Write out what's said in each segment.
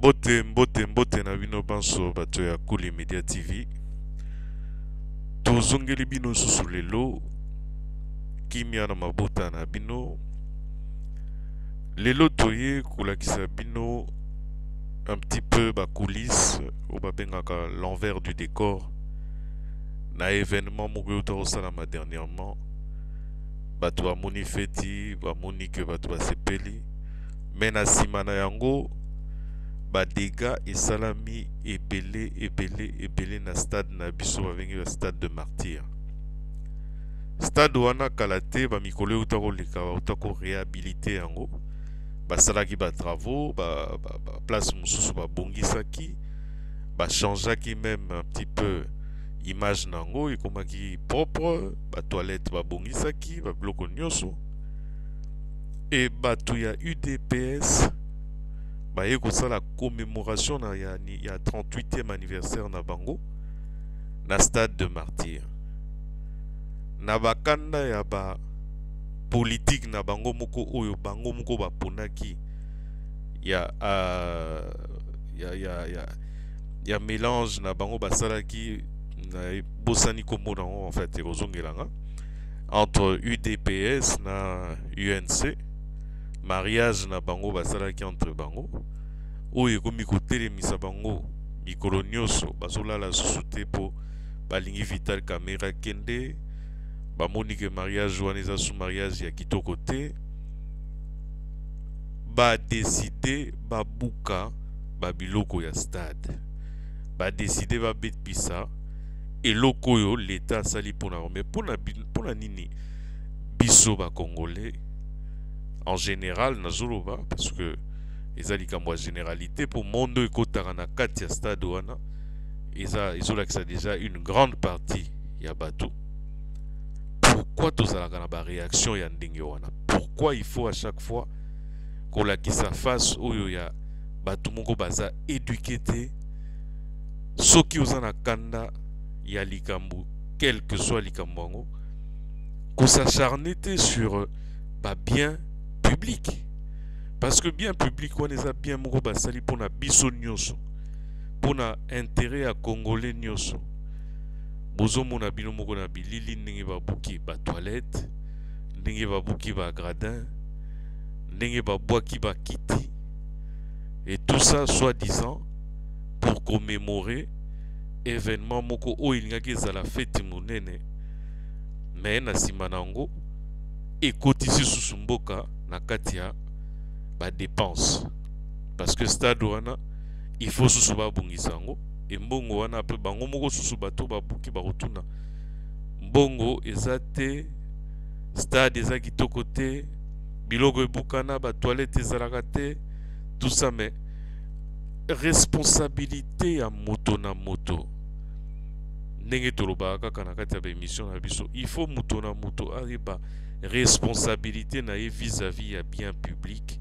Mbote na bino banso bato ya Kuli Media TV. Tozongeli bino susu lelo kimia na mabota na bino. Lelo toye kolakisa bino un petit peu ba coulisses ou ba bengaka l'envers du décor na événement moko tosalama dernièrement. Bato ba moni feti, ba moni ke bato ba sepeli. Mais na sima na yango ba dégâts et salami ebele na stade na biso babengi le stade de martyr. Stade wana kalate ba mikolo utako leka utako réhabiliter yango. Ba salaki ba travaux, ba place mususu ba bongisaki, ba changeaki même un petit peu image nango ekomaki propre, ba toilette ba bongisaki, ba bloko nyoso. Et bato ya UDPS baye kosala commémoration na ya 38e anniversaire na bango na stade de martyr. Na bakanda ya ba politique na bango moko oyo bango moko baponaki ya mélange na bango basalaki na bosani kombo nango en fait ekozongelanga entre UDPS na UNC. Mariage na bango basalaki entre bango oyo ekomi kotelemisa bango mikolo nyonso bazolala susu te po balingi Vital Kamerhe kende bamoni ke mariage wana eza su mariage ya kitoko te, badeside babuka babiloko ya stade, badeside babetisa eloko oyo leta asali mpona me mpona nini biso bakongolais en général nazoloba parce que ezali kambo ya généralité pour mondo ekotaka na kati ya stade wana ezolakisa déjà une grande partie ya bato. Pourquoi tozalaka na ba réaction ya ndenge wana? Pourquoi il faut à chaque fois kolakisa face oyo ya bato moko baza éduqué te soki oza na kanda ya likambo quel que soit likambo yango kosacharne te sur ba bien public, parce que bien public on eza bien moko basali pona biso nyonso, pona intérêt ya congolais nyonso. Bozo mona bino moko na bilili ndenge babuki ba toilette, ndenge babuki ba gradin, ndenge babwaki ba kiti, et tout ça soi-disant pour commémorer événement moko oyo ilingaki ezala fete monene, mais na sima nango ekotisi susu mboka na kati ya ba dépense, parce que stade wana il faut susu babungisa yango et mbongo wana pe bango moko susu bato babuki bakotuna mbongo eza te, stade eza kitoko te, biloko ebukana, ba toilette ezalaka te, tout ça. Mais responsabilité ya moto na moto ndenge tolobaka kaka na kati ya ba émission na biso, il faut moto na moto ariba responsabilité na ye vis-à-vis ya bien public,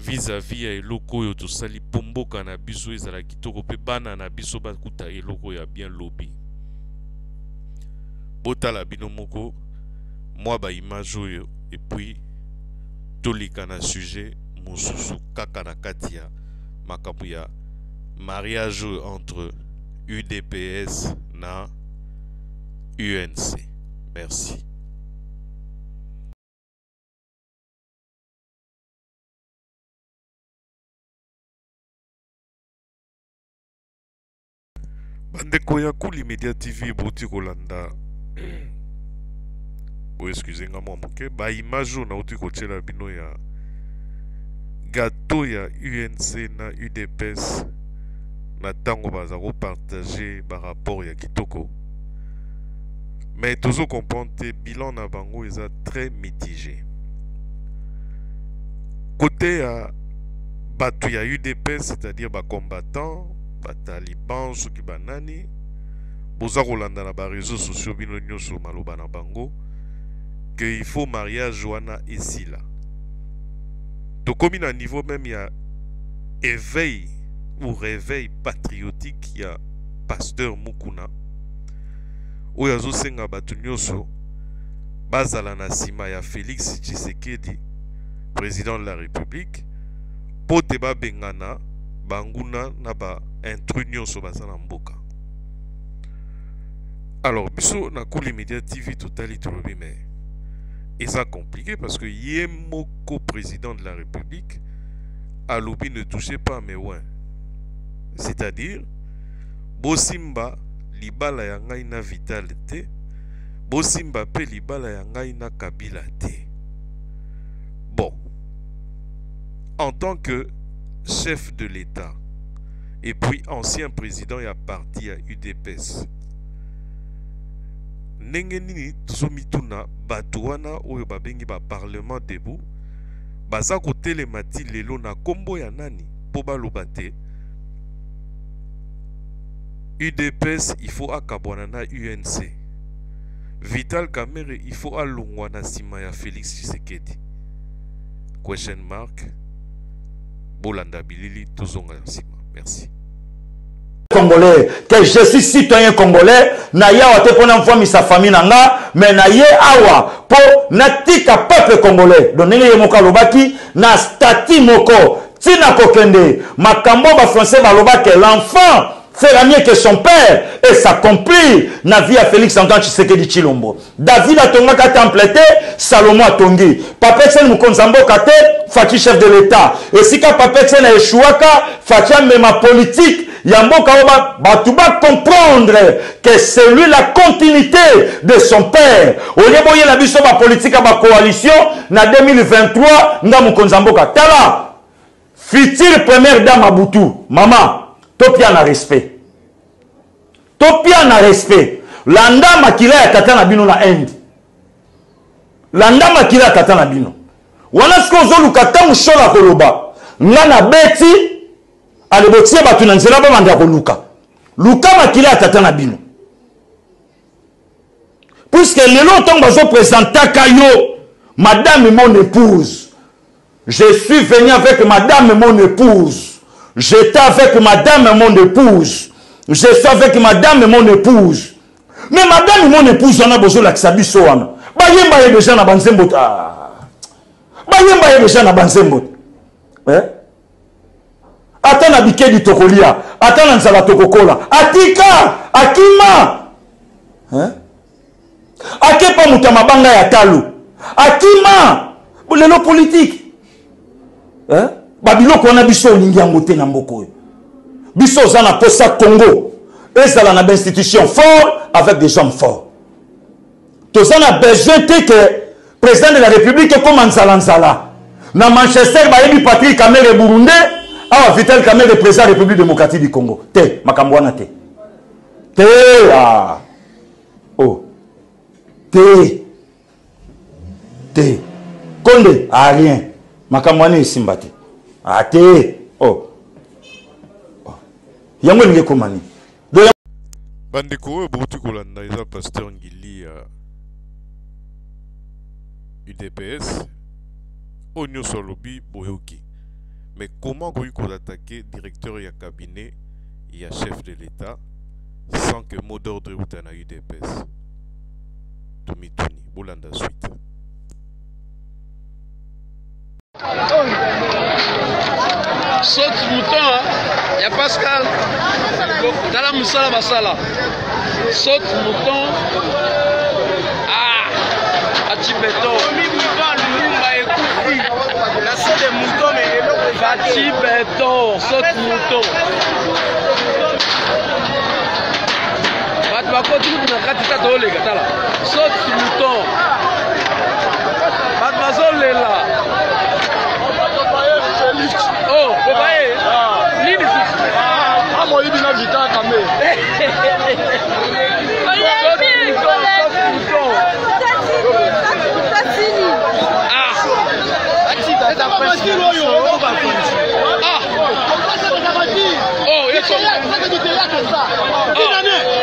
vis-à-vis ya eloko oyo tosali pomboka na biso ezala kitoko pe bana na biso bakuta eloko ya bien lobi. Botala bino moko mwa ba image oyo et puis tolika na sujet mosusu kaka na kati ya makambo ya mariage entre UDPS na UNC. Merci. Bandeko ya Kuli Media TV boti kolanda excusez-moi mwa moke ba image na uti kotiela bino ya gâteau ya UNC na UDPS na tango baza kopartager ba rapport ya kitoko, mais tozo comprendre te bilan na bango eza très mitigé. Côté ya bato ya UDPS, c'est-à-dire ba combattants, ba talibans, soki banani boza kolanda na ba réseaux sociaux bino nyonso maloba na bango que il faut mariage wana esila. Tokomi na niveau même ya éveil ou réveil patriotique ya pasteur Mukuna oyo azosenga bato nyonso bazala na sima ya Félix Tshisekedi, président de la République, po te babengana banguna na ba intrunion so bazana mboka. Alors biso na Cool Media TV totali tolobi mais et ça compliqué parce que Yemoko président de la République à l'obi ne touchez pas mes ouins. C'est-à-dire Bosimba libala ya ngai na Vital te, Bosimba pe libala ya ngai na Kabila te. Bon, en tant que chef de l'État et puis ancien président ya parti ya UDPS, ndenge nini tozomituna bato wana oyo babengi ba parlement debout baza kotelemati lelo na kombo ya nani po baloba te UDPS il faut akabwana na UNC, Vital Kamerhe il faut alongwa na sima ya Félix Tshisekedi. Question mark. Bolanda bilili tozonga sima. Merci. Congolais, que je suis citoyen congolais, na yawa te pona mfami sa famille nanga, mais na ye awa po natika peuple congolais. Donc nenge yemoka lobaki na stati moko tina kokende makambo ba français ba lobaki l'enfant fera mieux que son père et s'accomplit na vie à Félix Antoine Tshisekedi Tshilombo. David a tongaka templete, Salomon a tongi. Papetsen Mukonzamboka te, Fati chef de l'État. Et si ka Papetsen a échouaka, Fati a même politique. Yamboka tu vas comprendre que c'est lui la continuité de son père. Au lieu de la biso ba politique à ba coalition, na 2023, nga Mukonzamboka. Tala, future première dame à Boutou, maman. Topia na respect. Topia na respect. Landa makila ya tata na bino na Inde. Landa makila ya tata na bino. Wana siko zolu kata mushola koloba. Nga na beti alebotie batu na nzela ba manda koluka. Luka makila ya tata na bino. Puisque lelo tongo bazo présenta kayo madame mon épouse. Je suis venu avec madame mon épouse. J'étais avec madame mon épouse. Je suis avec madame mon épouse. Mais madame mon épouse, on a besoin de l'exabisso. Bayemba est déjà na banzembo. Bayemba est déjà na banzembo. Attends na bike di tokolia. Attends na nzala tokokola. Atika. Akima. Akepa mutamabanga ya talo. Akima. Lelo politique. Babiloko wana biso olingi yango te na mboko. Biso zana posa Congo. Ezala na institution fort avec des hommes forts. Tozana besoin que président de la République comme Nzala. Na Manchester bayebi Patrick Kamerhe Burundi, awa Vital Kamerhe président de la République démocratique du Congo. Te makambo wana te. Te ah. Oh. Te. Te. Konde a rien. Makambo wana esimbate. Ate. Oh. Yango ninge komani. Bandeko oyo bouti kolanda eza pasteur Ngili ya UDPS. Onyo solobi boyoki. Mais comment koyi attaquer directeur ya cabinet ya chef de l'État sans que mot d'ordre uta na UDPS? Tomituni bolanda suite. Saute mouton, il y a Pascal. Dans la moussala basala. Saute mouton. Ah, Fati Béton. La saute des moutons, mais Fati Béton. Saute mouton. Saute mouton. Mademoiselle est là. Oh, papaye. Nini sisi? Ah, moi il bina vita kame.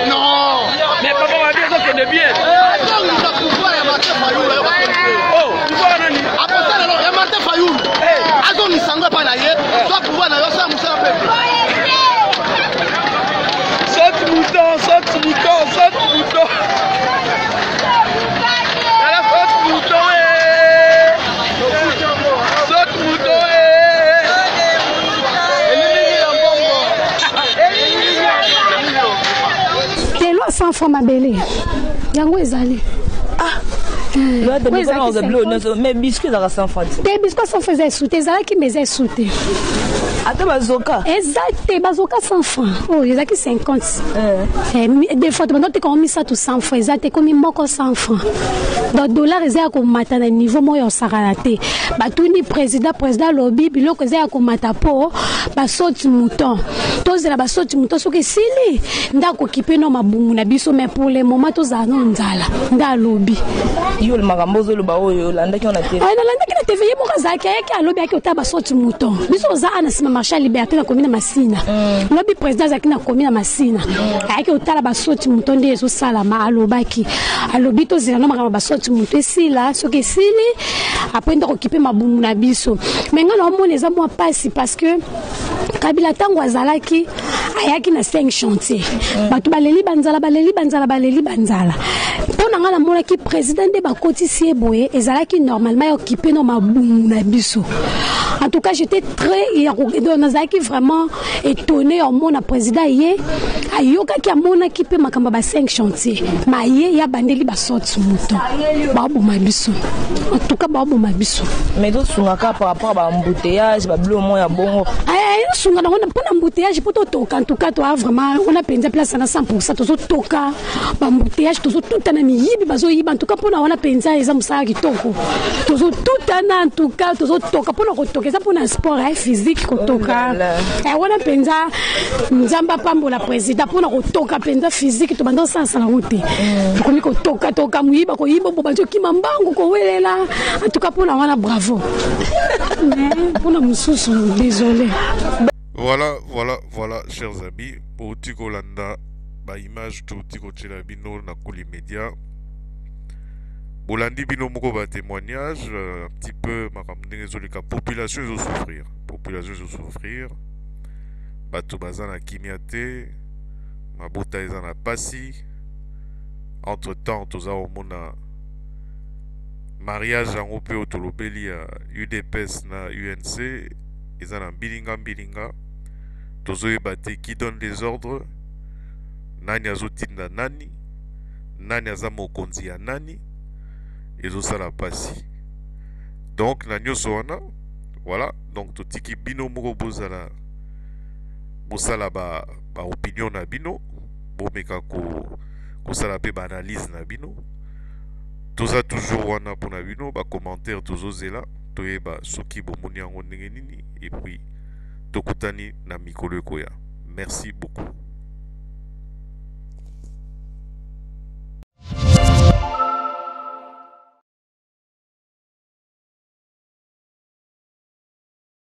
Non. Mais papa m'a dit que c'est bien. Oh, tu vois nani? enfant mabele. Yango ezali. Ah. Mais biscuit dans la sans francs. Des biscuits sans faisait sauter, ça qui me faisait sauter. Attends, bazoka. Exact, bazoka 100 francs. Oh, ils ont qui 50. Des fois, maintenant tu as mis ça tout 100 francs, exact, comme il manque 100 francs. Donc dollar ils ont comme matin à niveau moi on s'arrêter. Bah tout ni président lobby, bilo que ils ont comme mata po, bah saute mouton. Tous là bah saute mouton so que sili. Nda ko kipe no mabumu na biso mais pour le moment tous za no nzala. Nda lobby. Yo le marambozo le bao yo landa ki on a télé. Ah landa ki na TV mo kazaki yake alobi yake otaba saute mouton. Biso za ana sima marché liberté na commune Masina. Lobby président za ki na commune Masina. Yake otala ba saute mouton de so sala ma alobaki. Alobi to zela no makama ba saute mouton si là so que sili après ndo ko kipe mabumu na biso. Mais ngana omone eza moi passe parce que Kabila tango azalaki ayaki na 5 chantiers. Batu baleli banzala. Pona ngala mona ki président de bakoti sieboye ezalaki normalement occupé no mabumu na biso. En tout cas, j'étais très vraiment étonné au monde président yé ayoka ki amona ki pe makamba ba 5 chantiers. Ma yé ya bandeli ba sorti mouton. Ba bo mabiso. En tout cas, ba bo mabiso. Mais d'autres sont par rapport à ba embouteillage, ba bleu moya bongo. Sunga na on pas embouteillage pour toka. En tout cas, toi vraiment on a pensé place à 100% to toka. Ba embouteillage to tout na miyibi bazo yiba. En tout cas, pour na on a pensé eza musala kitoko. To tout en tout cas, to toka pour na toka ça pour un sport physique kotoka. On a pensé nzamba pambo la président pour na kotoka penza physique to bando sasa la route. Komi kotoka muyiba ko yiba bo banjo kimambango ko welela. En tout cas pour na wana bravo. Mais pour na mususu désolé. Voilà, chers amis, pour Tiko Landa, ba image tout Tiko Tchelabino na Kouli Média. Bolandi bino moko ba témoignage, un petit peu ma la population ils souffrir. Bato bazana kimiate, ma bota ezana pasi. Entre temps, tous au mona mariage en OP autolobeli à UDPS na UNC, ezana bilinga. Tozoye bate qui donne les ordres. Nani azotinda nani azamo konzi ya nani. Ezosala pasi. Donc na nyoso wana, voilà, donc totiki bino moko bozala bosala ba opinion na bino, bomeka ko sala pe ba analyse na bino. Toza toujours wana pona bino ba commentaire tozozela toyeba soki bomoni yango ndenge nini et puis tokutani na mikolo ekoya. Merci beaucoup.